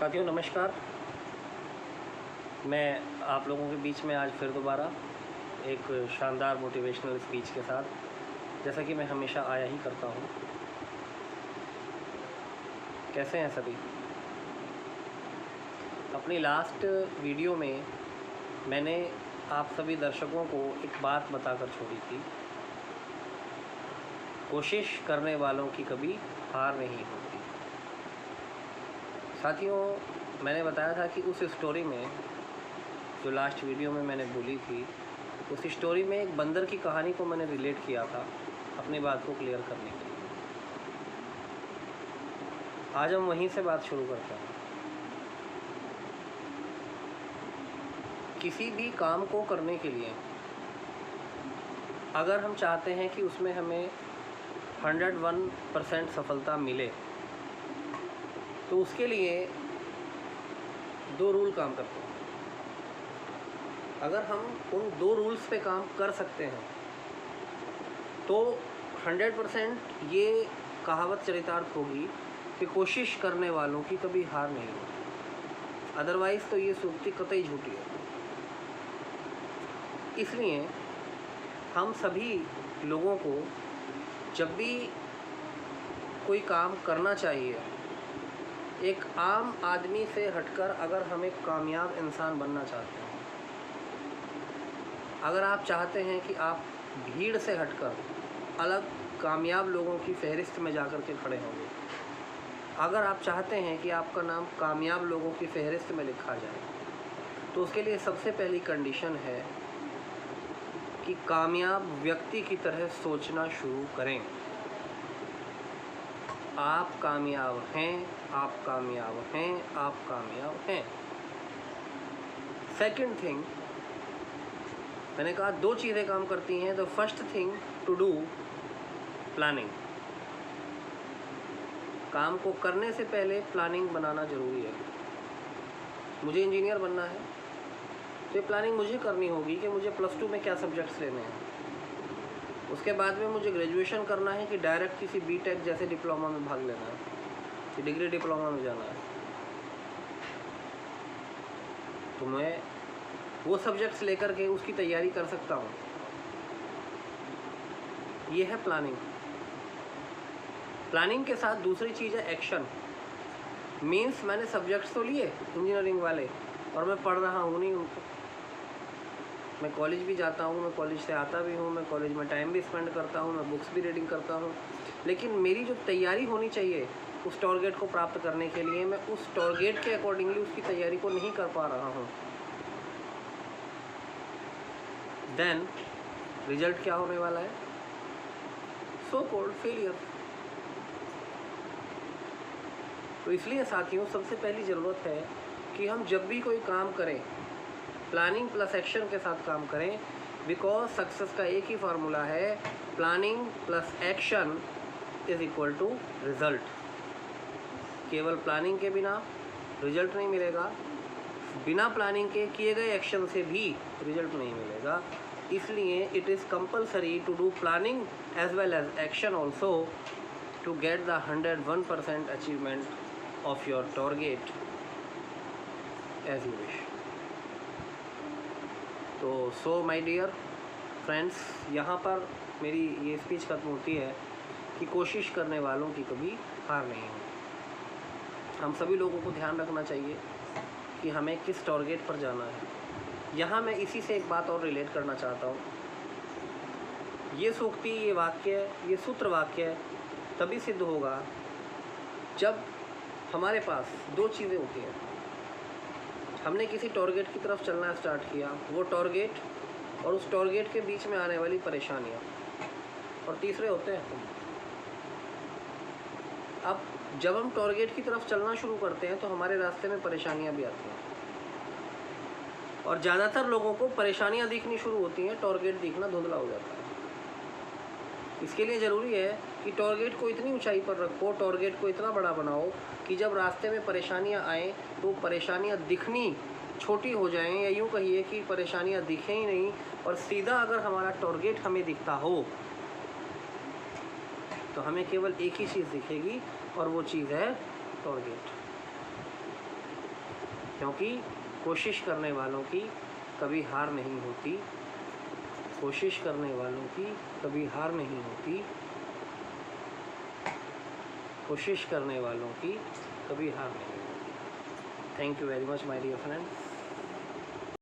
साथियों नमस्कार। मैं आप लोगों के बीच में आज फिर दोबारा एक शानदार मोटिवेशनल स्पीच के साथ, जैसा कि मैं हमेशा आया ही करता हूँ। कैसे हैं सभी? अपनी लास्ट वीडियो में मैंने आप सभी दर्शकों को एक बात बताकर छोड़ी थी, कोशिश करने वालों की कभी हार नहीं होती। साथियों, मैंने बताया था कि उस स्टोरी में जो लास्ट वीडियो में मैंने बोली थी, उस स्टोरी में एक बंदर की कहानी को मैंने रिलेट किया था अपनी बात को क्लियर करने के लिए। आज हम वहीं से बात शुरू करते हैं। किसी भी काम को करने के लिए अगर हम चाहते हैं कि उसमें हमें 101% सफलता मिले, तो उसके लिए दो रूल काम करते हैं। अगर हम उन दो रूल्स पे काम कर सकते हैं तो 100% ये कहावत चरितार्थ होगी कि कोशिश करने वालों की कभी हार नहीं होती। अदरवाइज़ तो ये सूक्ति कतई झूठी है। इसलिए हम सभी लोगों को जब भी कोई काम करना चाहिए, एक आम आदमी से हटकर अगर हम एक कामयाब इंसान बनना चाहते हैं, अगर आप चाहते हैं कि आप भीड़ से हटकर अलग कामयाब लोगों की फहरिस्त में जाकर के खड़े होंगे, अगर आप चाहते हैं कि आपका नाम कामयाब लोगों की फहरिस्त में लिखा जाए, तो उसके लिए सबसे पहली कंडीशन है कि कामयाब व्यक्ति की तरह सोचना शुरू करें। आप कामयाब हैं, आप कामयाब हैं, आप कामयाब हैं। सेकंड थिंग, मैंने कहा दो चीज़ें काम करती हैं। The first thing to do planning. काम को करने से पहले प्लानिंग बनाना ज़रूरी है। मुझे इंजीनियर बनना है तो ये प्लानिंग मुझे करनी होगी कि मुझे +2 में क्या सब्जेक्ट्स लेने हैं। उसके बाद में मुझे ग्रेजुएशन करना है कि डायरेक्ट किसी बीटेक जैसे डिप्लोमा में भाग लेना है, कि डिग्री डिप्लोमा में जाना है। तो मैं वो सब्जेक्ट्स लेकर के उसकी तैयारी कर सकता हूँ। ये है प्लानिंग। प्लानिंग के साथ दूसरी चीज़ है एक्शन। मीन्स मैंने सब्जेक्ट्स तो लिए इंजीनियरिंग वाले और मैं पढ़ रहा हूँ नहीं उनको। मैं कॉलेज भी जाता हूँ, मैं कॉलेज से आता भी हूँ, मैं कॉलेज में टाइम भी स्पेंड करता हूँ, मैं बुक्स भी रीडिंग करता हूँ, लेकिन मेरी जो तैयारी होनी चाहिए उस टारगेट को प्राप्त करने के लिए, मैं उस टारगेट के अकॉर्डिंगली उसकी तैयारी को नहीं कर पा रहा हूँ। देन रिजल्ट क्या होने वाला है? So called failure. तो इसलिए साथियों, सबसे पहली ज़रूरत है कि हम जब भी कोई काम करें, प्लानिंग प्लस एक्शन के साथ काम करें। बिकॉज सक्सेस का एक ही फार्मूला है, planning plus action is equal to result. केवल प्लानिंग के बिना रिजल्ट नहीं मिलेगा, बिना प्लानिंग के किए गए एक्शन से भी रिजल्ट नहीं मिलेगा। इसलिए it is compulsory to do planning as well as action also to get the 101% achievement of your target as you wish. तो सो माय डियर फ्रेंड्स, यहाँ पर मेरी ये स्पीच खत्म होती है कि कोशिश करने वालों की कभी हार नहीं होती। हम सभी लोगों को ध्यान रखना चाहिए कि हमें किस टारगेट पर जाना है। यहाँ मैं इसी से एक बात और रिलेट करना चाहता हूँ। ये सूक्ति, ये वाक्य, ये सूत्र वाक्य तभी सिद्ध होगा जब हमारे पास दो चीज़ें होती हैं। हमने किसी टारगेट की तरफ चलना स्टार्ट किया, वो टारगेट और उस टारगेट के बीच में आने वाली परेशानियाँ, और तीसरे होते हैं हम। अब जब हम टारगेट की तरफ चलना शुरू करते हैं तो हमारे रास्ते में परेशानियाँ भी आती हैं, और ज़्यादातर लोगों को परेशानियाँ दिखनी शुरू होती हैं, टारगेट दिखना धुंधला हो जाता है। इसके लिए ज़रूरी है कि टारगेट को इतनी ऊंचाई पर रखो, टारगेट को इतना बड़ा बनाओ कि जब रास्ते में परेशानियां आएँ तो परेशानियां दिखनी छोटी हो जाएं, या यूँ कहिए कि परेशानियां दिखें ही नहीं, और सीधा अगर हमारा टारगेट हमें दिखता हो तो हमें केवल एक ही चीज़ दिखेगी, और वो चीज़ है टारगेट। क्योंकि कोशिश करने वालों की कभी हार नहीं होती, कोशिश करने वालों की कभी हार नहीं होती, कोशिश करने वालों की कभी हार नहीं होती। Thank you very much my dear friends.